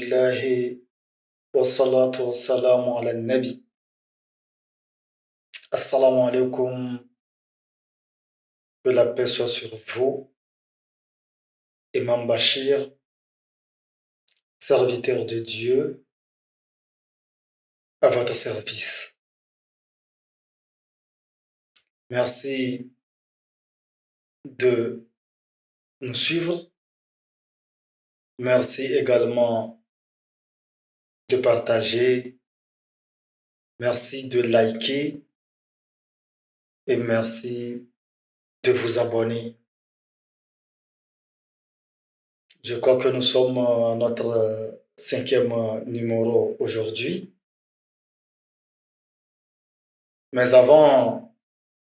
لله والصلاة والسلام على النبي. Assalamu alaikum, que la paix soit sur vous. Imam Bachir, serviteur de Dieu, à votre service. Merci de nous suivre. Merci également de partager. Merci de liker et merci de vous abonner. Je crois que nous sommes à notre cinquième numéro aujourd'hui. Mais avant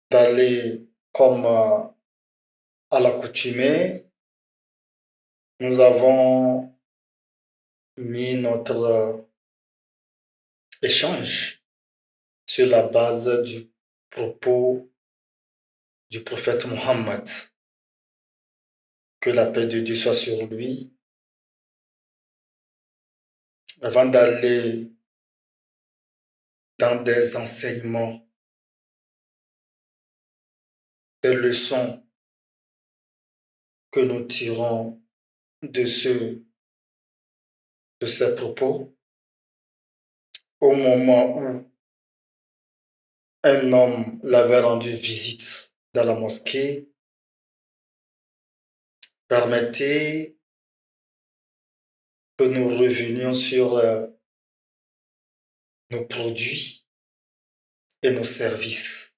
d'aller comme à l'accoutumée, nous avons mis notre échange sur la base du propos du prophète Mohammed. Que la paix de Dieu soit sur lui. Avant d'aller dans des enseignements, des leçons que nous tirons de ces propos, au moment où un homme l'avait rendu visite dans la mosquée, permettez que nous revenions sur nos produits et nos services.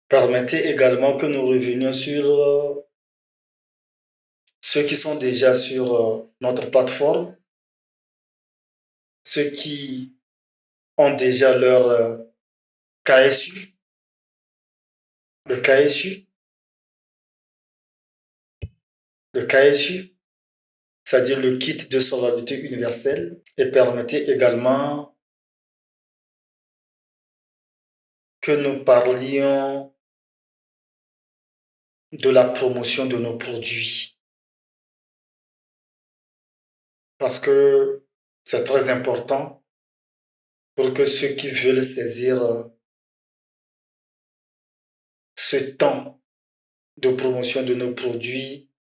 Permettez également que nous revenions sur ceux qui sont déjà sur notre plateforme, ceux qui ont déjà leur KSU, le KSU, c'est-à-dire le kit de solvabilité universelle, et permettez également que nous parlions de la promotion de nos produits. Parce que c'est très important pour que ceux qui veulent saisir ce temps de promotion de nos produits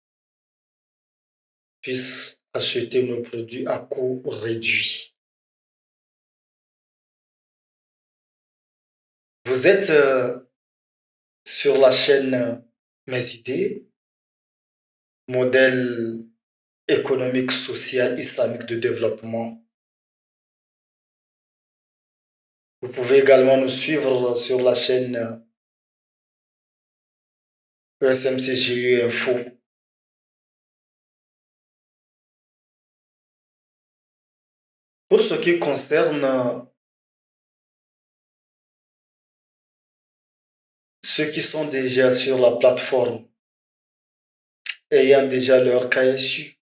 puissent acheter nos produits à coût réduit. Vous êtes sur la chaîne Mes idées, modèle économique, social, islamique de développement. Vous pouvez également nous suivre sur la chaîne ESMCGU Info. Pour ce qui concerne ceux qui sont déjà sur la plateforme, ayant déjà leur KSU,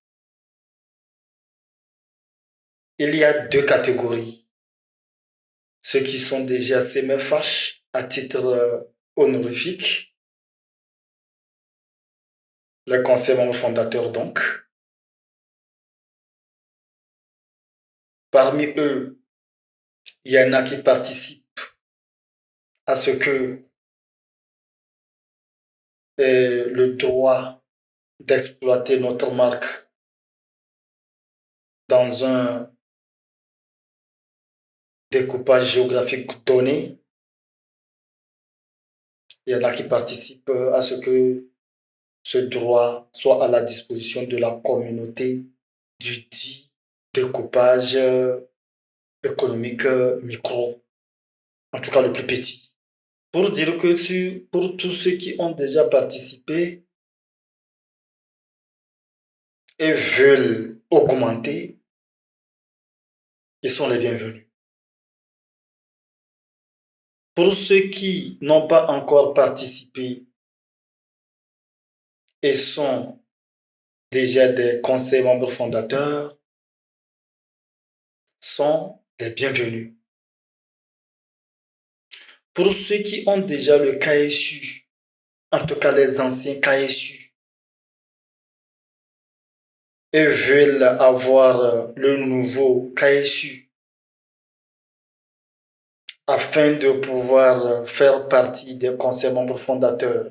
il y a deux catégories. Ceux qui sont déjà CMFH à titre honorifique, les conseils membres fondateurs donc. Parmi eux, il y en a qui participent à ce que le droit d'exploiter notre marque dans un découpage géographique donné. Il y en a qui participent à ce que ce droit soit à la disposition de la communauté du dit découpage économique micro, en tout cas le plus petit. Pour dire que pour tous ceux qui ont déjà participé et veulent augmenter, ils sont les bienvenus. Pour ceux qui n'ont pas encore participé et sont déjà des conseils membres fondateurs, sont les bienvenus. Pour ceux qui ont déjà le KSU, en tout cas les anciens KSU, et veulent avoir le nouveau KSU afin de pouvoir faire partie des conseils membres fondateurs,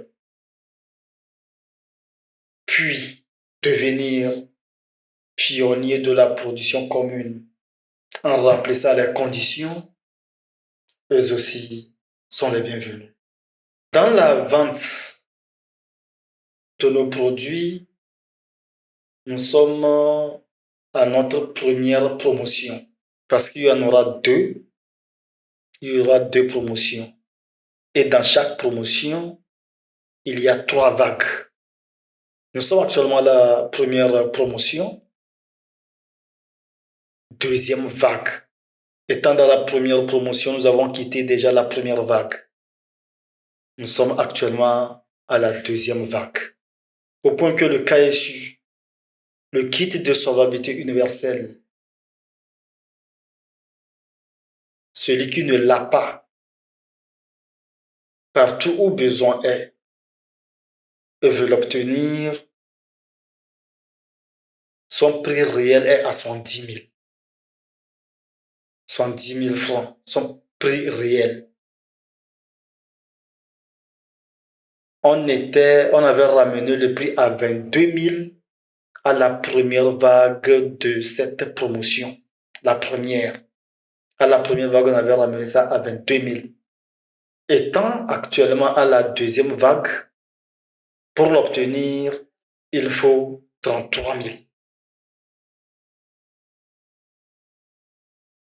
puis devenir pionniers de la production commune en remplissant les conditions, eux aussi sont les bienvenus. Dans la vente de nos produits, nous sommes à notre première promotion parce qu'il y en aura deux. Il y aura deux promotions. Et dans chaque promotion, il y a 3 vagues. Nous sommes actuellement à la première promotion, deuxième vague. Étant dans la première promotion, nous avons quitté déjà la première vague. Nous sommes actuellement à la deuxième vague. Au point que le KSU, le kit de solvabilité universelle, celui qui ne l'a pas, partout où besoin est, et veut l'obtenir, son prix réel est à 110 000. 110 000 francs, son prix réel. On avait ramené le prix à 22 000 à la première vague de cette promotion. La première. À la première vague, on avait ramené ça à 22 000. Étant actuellement à la deuxième vague, pour l'obtenir, il faut 33 000.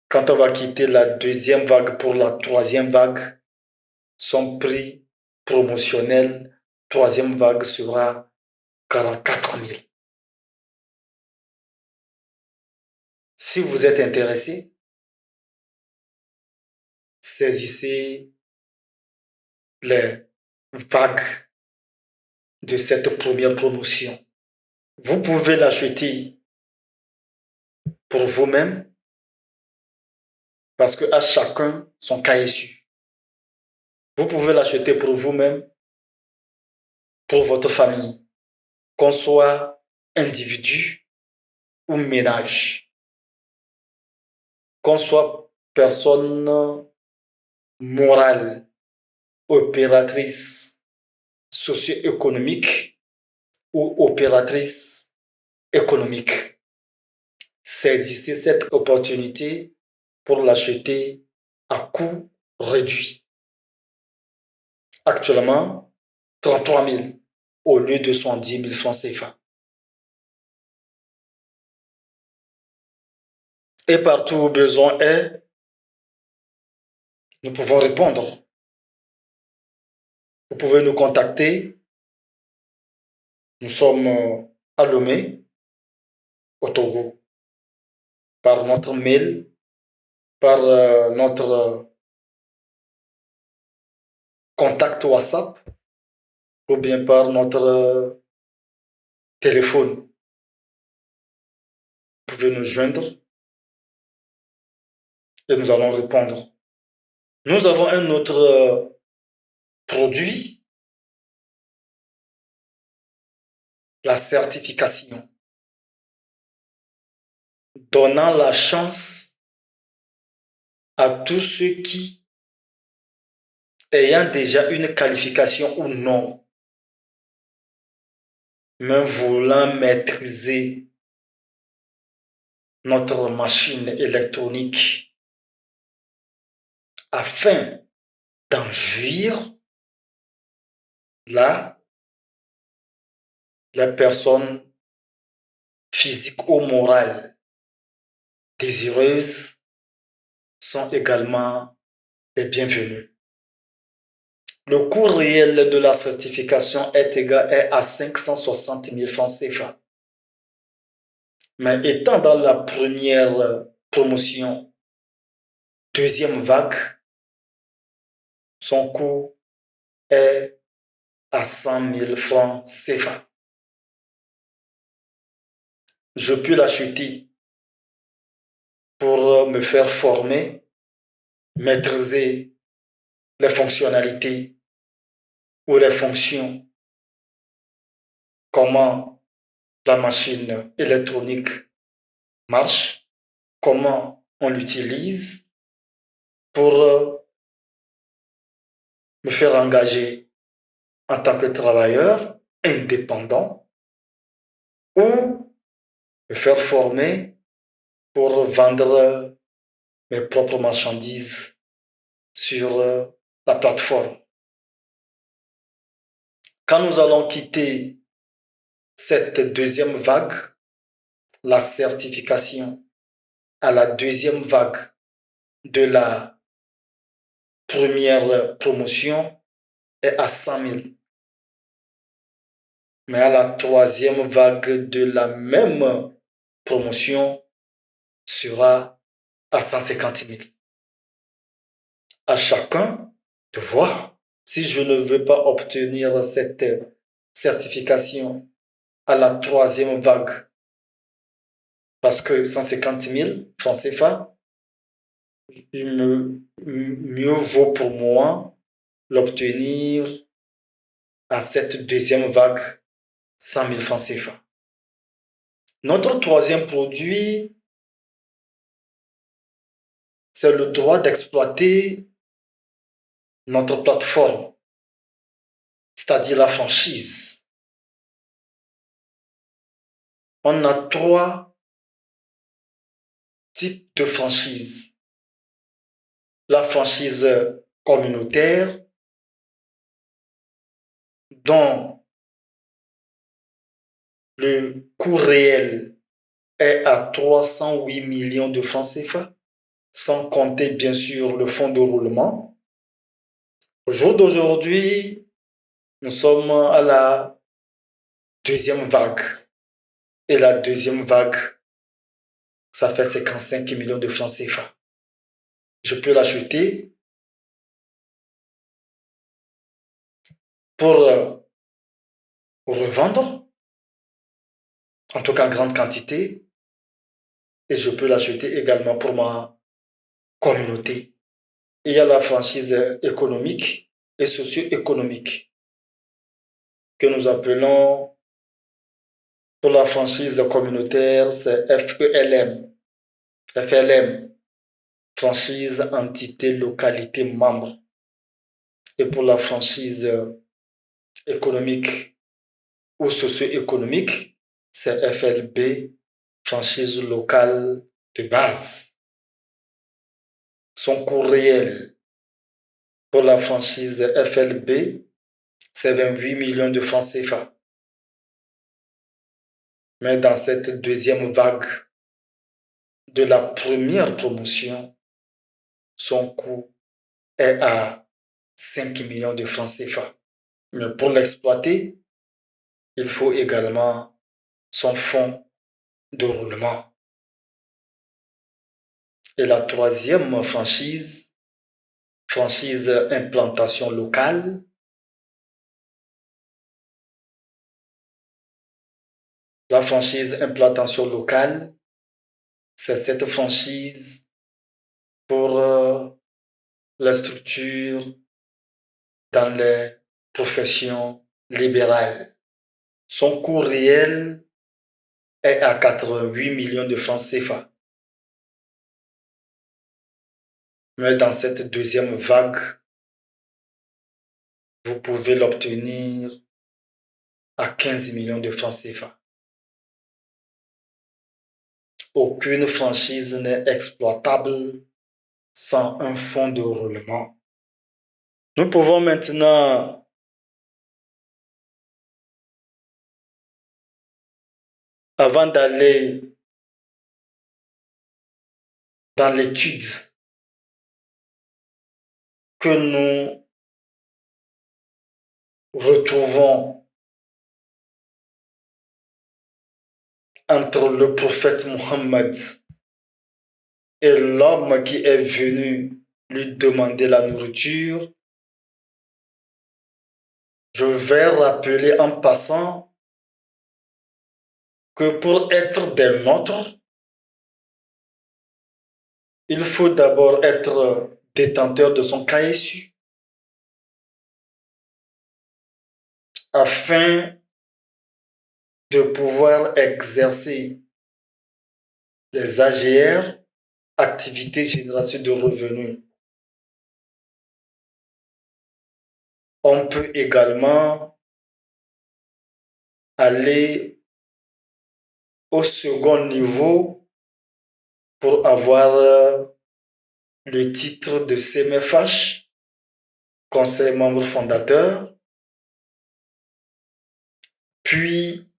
Quand on va quitter la deuxième vague pour la troisième vague, son prix promotionnel, troisième vague, sera 44 000. Si vous êtes intéressé, saisissez les vagues de cette première promotion. Vous pouvez l'acheter pour vous-même parce qu'à chacun son KSU. Vous pouvez l'acheter pour vous-même, pour votre famille, qu'on soit individu ou ménage, qu'on soit personne morale, opératrice socio-économique ou opératrice économique. Saisissez cette opportunité pour l'acheter à coût réduit. Actuellement, 33 000 au lieu de 70 000 francs CFA. Et partout où besoin est, nous pouvons répondre. Vous pouvez nous contacter. Nous sommes à Lomé, au Togo, par notre mail, par notre contact WhatsApp ou bien par notre téléphone. Vous pouvez nous joindre et nous allons répondre. Nous avons un autre produit, la certification, donnant la chance à tous ceux qui, ayant déjà une qualification ou non, mais voulant maîtriser notre machine électronique afin d'en jouir, là, les personnes physiques ou morales désireuses sont également les bienvenues. Le coût réel de la certification est à 560 000 francs CFA. Mais étant dans la première promotion, deuxième vague, son coût est à 100 000 francs CFA. Je peux l'acheter pour me faire former, maîtriser les fonctionnalités ou les fonctions, comment la machine électronique marche, comment on l'utilise pour me faire engager en tant que travailleur indépendant ou me faire former pour vendre mes propres marchandises sur la plateforme. Quand nous allons quitter cette deuxième vague, la certification à la deuxième vague de la première promotion est à 100 000. Mais à la troisième vague de la même promotion sera à 150 000. À chacun de voir. Si je ne veux pas obtenir cette certification à la troisième vague, parce que 150 000 francs CFA, mieux vaut pour moi l'obtenir à cette deuxième vague 100 000 francs CFA. Notre troisième produit, c'est le droit d'exploiter notre plateforme, c'est-à-dire la franchise. On a 3 types de franchises. La franchise communautaire, dont le coût réel est à 308 millions de francs CFA, sans compter bien sûr le fonds de roulement. Au jour d'aujourd'hui, nous sommes à la deuxième vague. Et la deuxième vague, ça fait 55 millions de francs CFA. Je peux l'acheter pour revendre, en tout cas en grande quantité, et je peux l'acheter également pour ma communauté. Il y a la franchise économique et socio-économique que nous appelons, pour la franchise communautaire, c'est FELM. FLM, franchise entité localité membre. Et pour la franchise économique ou socio-économique, c'est FLB, franchise locale de base. Son coût réel pour la franchise FLB, c'est 28 millions de francs CFA. Mais dans cette deuxième vague de la première promotion, son coût est à 5 millions de francs CFA. Mais pour l'exploiter, il faut également son fonds de roulement. Et la troisième franchise, franchise implantation locale, la franchise implantation locale, c'est cette franchise pour la structure dans les professions libérales. Son coût réel est à 88 millions de francs CFA. Mais dans cette deuxième vague, vous pouvez l'obtenir à 15 millions de francs CFA. Aucune franchise n'est exploitable sans un fonds de roulement. Nous pouvons maintenant avant d'aller dans l'étude que nous retrouvons entre le prophète Mohammed et l'homme qui est venu lui demander la nourriture, je vais rappeler en passant que pour être des nôtres, il faut d'abord être détenteur de son cahier su afin de pouvoir exercer les AGR, activités génération de revenus. On peut également aller au second niveau pour avoir le titre de CMFH, conseil membre fondateur, puis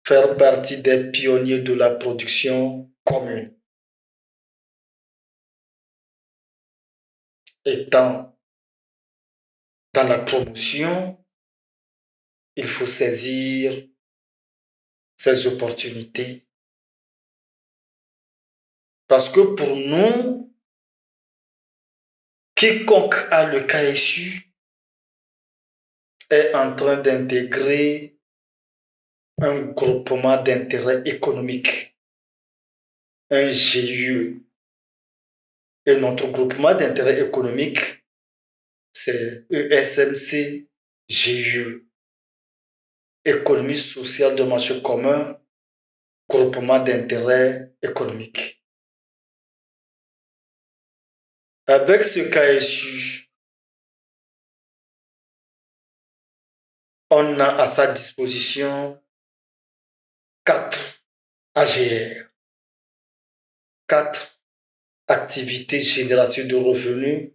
faire partie des pionniers de la production commune. Étant dans la promotion, il faut saisir ces opportunités. Parce que pour nous, quiconque a le KSU est en train d'intégrer un groupement d'intérêt économique, un GIE. Et notre groupement d'intérêt économique, c'est ESMC GIE, Économie sociale de marché commun, groupement d'intérêt économique. Avec ce KSU, on a à sa disposition 4 AGR, 4 activités génération de revenus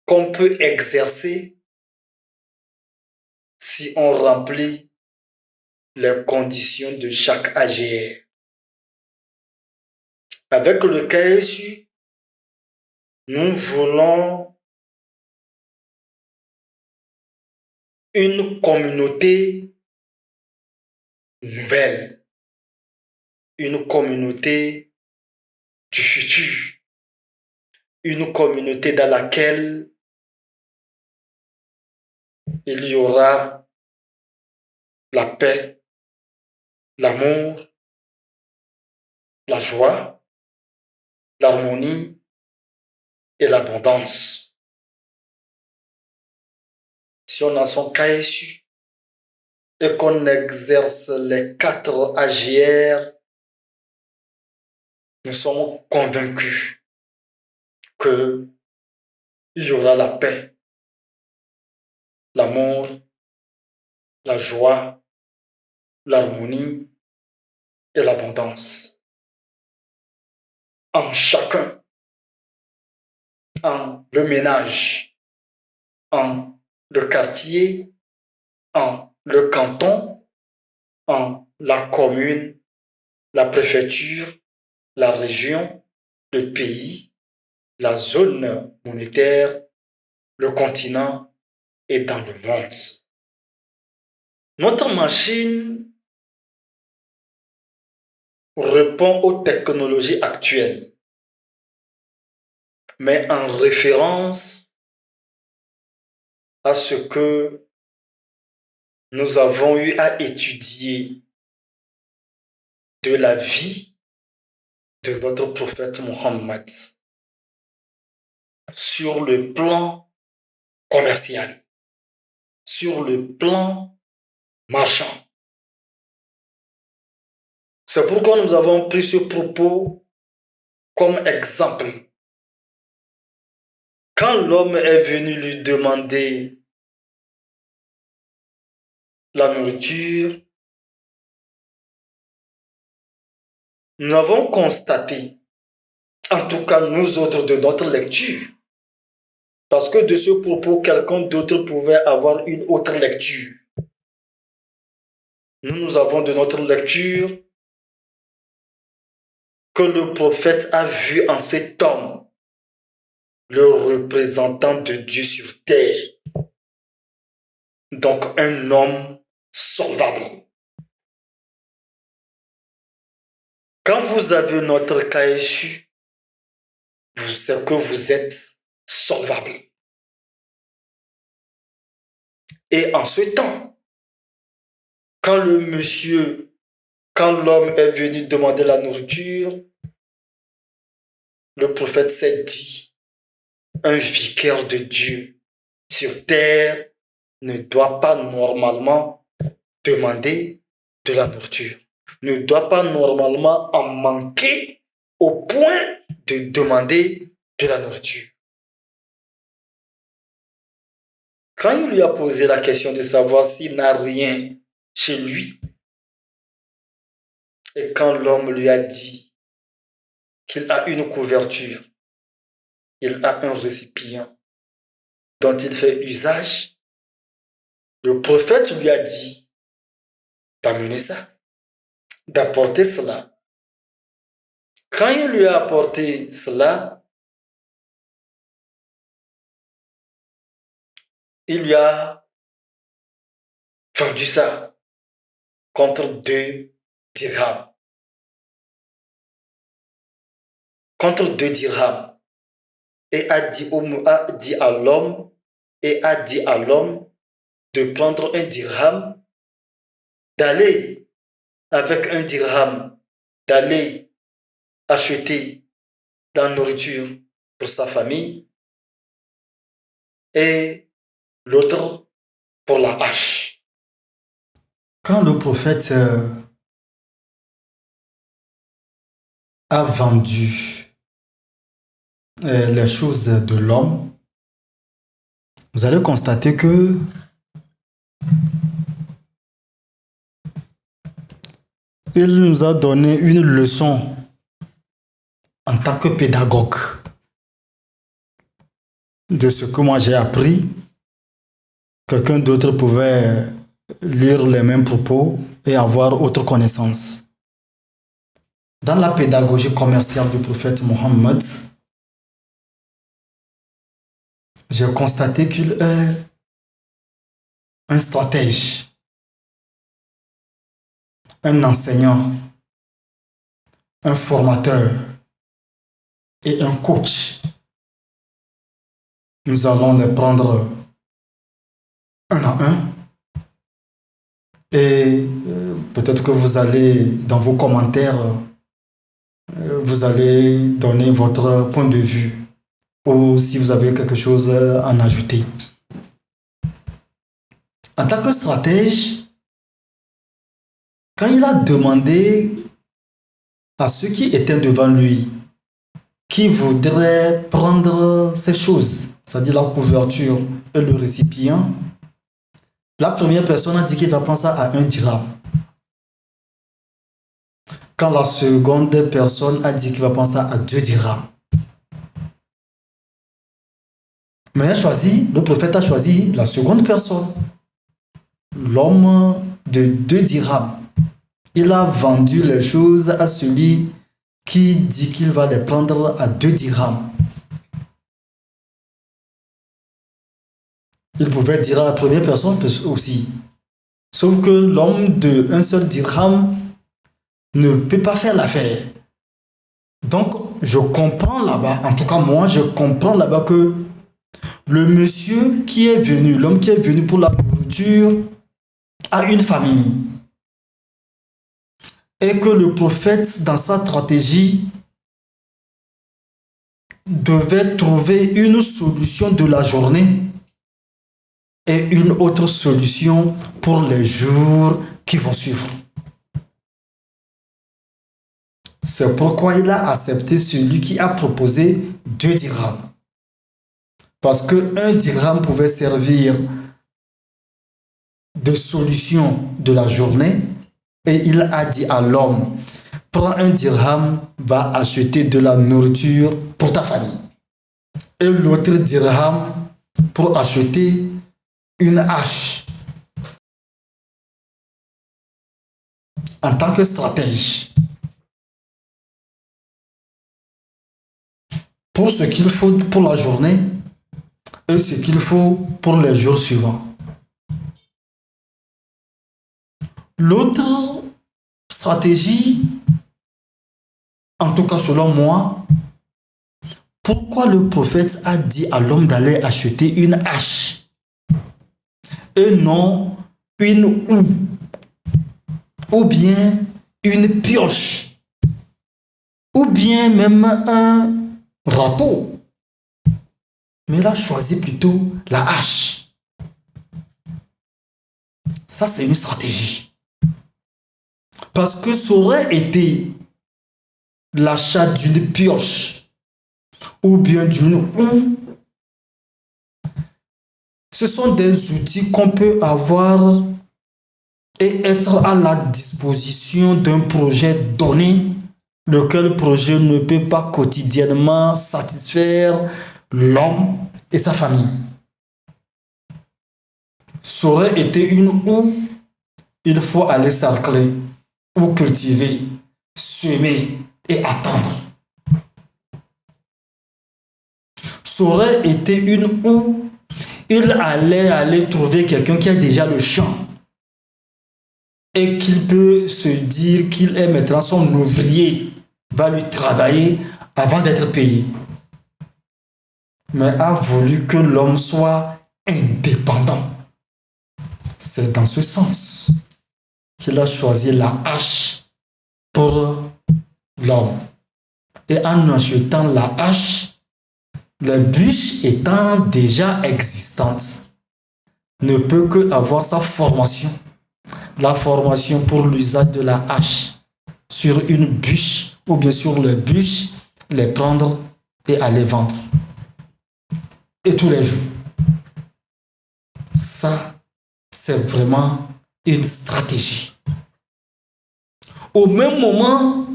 qu'on peut exercer si on remplit les conditions de chaque AGR. Avec le KSU, nous voulons une communauté nouvelle, une communauté du futur, une communauté dans laquelle il y aura la paix, l'amour, la joie, l'harmonie et l'abondance. Si on a son KSU et qu'on exerce les 4 AGR, nous sommes convaincus qu'il y aura la paix, l'amour, la joie, l'harmonie et l'abondance en chacun, en le ménage, en le quartier, en le canton, en la commune, la préfecture, la région, le pays, la zone monétaire, le continent et dans le monde. Notre machine répond aux technologies actuelles, mais en référence à ce que nous avons eu à étudier de la vie de notre prophète Mohammed sur le plan commercial, sur le plan marchand. C'est pourquoi nous avons pris ce propos comme exemple. Quand l'homme est venu lui demander la nourriture, nous avons constaté, en tout cas nous autres de notre lecture, parce que de ce propos, quelqu'un d'autre pouvait avoir une autre lecture. Nous avons de notre lecture que le prophète a vu en cet homme le représentant de Dieu sur terre. Donc un homme solvable. Quand vous avez notre KSU, vous savez que vous êtes solvable. Et en ce temps, quand l'homme est venu demander la nourriture, le prophète s'est dit, un vicaire de Dieu sur terre ne doit pas normalement demander de la nourriture. Ne doit pas normalement en manquer au point de demander de la nourriture. Quand il lui a posé la question de savoir s'il n'a rien chez lui, et quand l'homme lui a dit qu'il a une couverture, il a un récipient dont il fait usage, le prophète lui a dit d'amener ça, d'apporter cela. Quand il lui a apporté cela, il lui a vendu ça contre 2 dirhams. Contre 2 dirhams. Et a dit à l'homme de prendre un dirham, d'aller avec un dirham, d'aller acheter la nourriture pour sa famille et l'autre pour la hache. Quand le prophète a vendu les choses de l'homme, vous allez constater que il nous a donné une leçon en tant que pédagogue de ce que moi j'ai appris. Quelqu'un d'autre pouvait lire les mêmes propos et avoir autre connaissance. Dans la pédagogie commerciale du prophète Mohammed, j'ai constaté qu'il est un stratège, un enseignant, un formateur et un coach. Nous allons les prendre un à un et peut-être que vous allez, dans vos commentaires, vous allez donner votre point de vue ou si vous avez quelque chose à en ajouter. En tant que stratège, quand il a demandé à ceux qui étaient devant lui, qui voudraient prendre ces choses, c'est-à-dire la couverture et le récipient, la première personne a dit qu'il va prendre ça à 1 dirham. Quand la seconde personne a dit qu'il va prendre ça à 2 dirhams. Mais le prophète a choisi la seconde personne, l'homme de 2 dirhams. Il a vendu les choses à celui qui dit qu'il va les prendre à 2 dirhams. Il pouvait dire à la première personne aussi. Sauf que l'homme de un seul dirham ne peut pas faire l'affaire. Donc, je comprends là-bas, en tout cas moi, je comprends là-bas que le monsieur qui est venu, l'homme qui est venu pour la nourriture, a une famille. Et que le prophète, dans sa stratégie, devait trouver une solution de la journée et une autre solution pour les jours qui vont suivre. C'est pourquoi il a accepté celui qui a proposé 2 dirhams. Parce que 1 dirham pouvait servir de solution de la journée et il a dit à l'homme, prends 1 dirham, va acheter de la nourriture pour ta famille. Et l'autre dirham pour acheter une hache. En tant que stratège, pour ce qu'il faut pour la journée et ce qu'il faut pour les jours suivants. L'autre stratégie, en tout cas selon moi, pourquoi le prophète a dit à l'homme d'aller acheter une hache et non une houe ou bien une pioche ou bien même un râteau, mais il a choisi plutôt la hache. Ça, c'est une stratégie. Parce que ça aurait été l'achat d'une pioche ou bien d'une houe. Ce sont des outils qu'on peut avoir et être à la disposition d'un projet donné, lequel projet ne peut pas quotidiennement satisfaire l'homme et sa famille. Ça aurait été une houe, il faut aller cercler ou cultiver, semer et attendre. Ça aurait été une houe, il allait aller trouver quelqu'un qui a déjà le champ et qu'il peut se dire qu'il est maintenant son ouvrier, va lui travailler avant d'être payé. Mais a voulu que l'homme soit indépendant. C'est dans ce sens qu'il a choisi la hache pour l'homme. Et en achetant la hache, la bûche étant déjà existante, ne peut que avoir sa formation. La formation pour l'usage de la hache sur une bûche ou bien sur les bûches, les prendre et aller vendre. Et tous les jours. Ça, c'est vraiment une stratégie. Au même moment,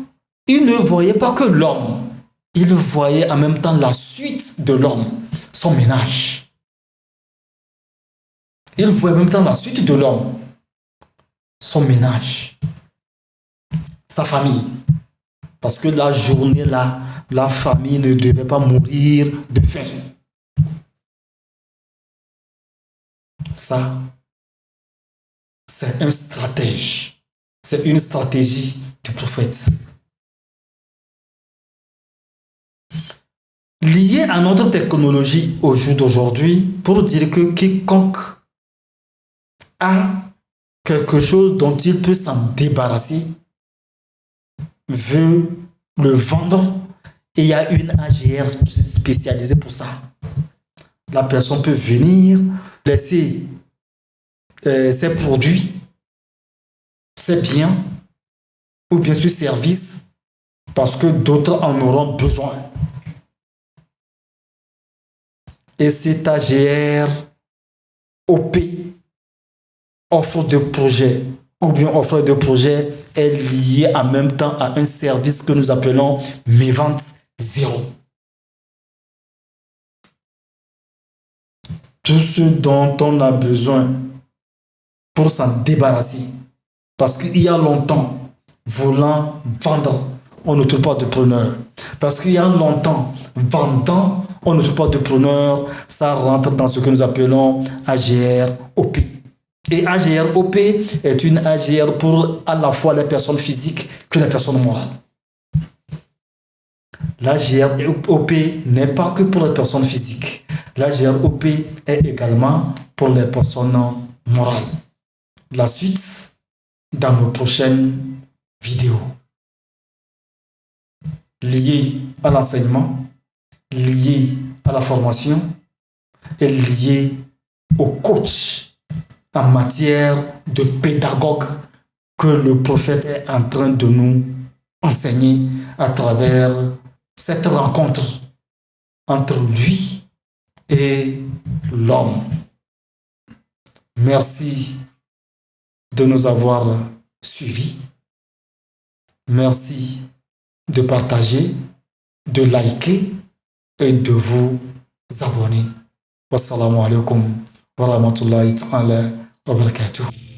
il ne voyait pas que l'homme, il voyait en même temps la suite de l'homme, son ménage. Il voyait en même temps la suite de l'homme, son ménage, sa famille. Parce que la journée là, la famille ne devait pas mourir de faim. Ça, c'est un stratège. C'est une stratégie du prophète. Lié à notre technologie au jour d'aujourd'hui, pour dire que quiconque a quelque chose dont il peut s'en débarrasser, veut le vendre, et il y a une AGR spécialisée pour ça. La personne peut venir laisser ses produits, ses biens, ou bien sûr services, parce que d'autres en auront besoin. Et cette AGR OP, offre de projet, ou bien offre de projet, est liée en même temps à un service que nous appelons Mes Ventes Zéro. Tout ce dont on a besoin pour s'en débarrasser. Parce qu'il y a longtemps, voulant vendre, on ne trouve pas de preneur. Parce qu'il y a longtemps, vendant, on ne trouve pas de preneur. Ça rentre dans ce que nous appelons AGR OP. Et AGR OP est une AGR pour à la fois les personnes physiques que les personnes morales. L'AGR OP n'est pas que pour les personnes physiques. L'AGR OP est également pour les personnes morales. La suite dans nos prochaines vidéos. Liées à l'enseignement, liées à la formation et liées au coach en matière de pédagogue que le prophète est en train de nous enseigner à travers cette rencontre entre lui et l'homme. Merci de nous avoir suivis. Merci de partager, de liker et de vous abonner. Wassalamu alaikum wa rahmatullahi ta'ala wa barakatuh.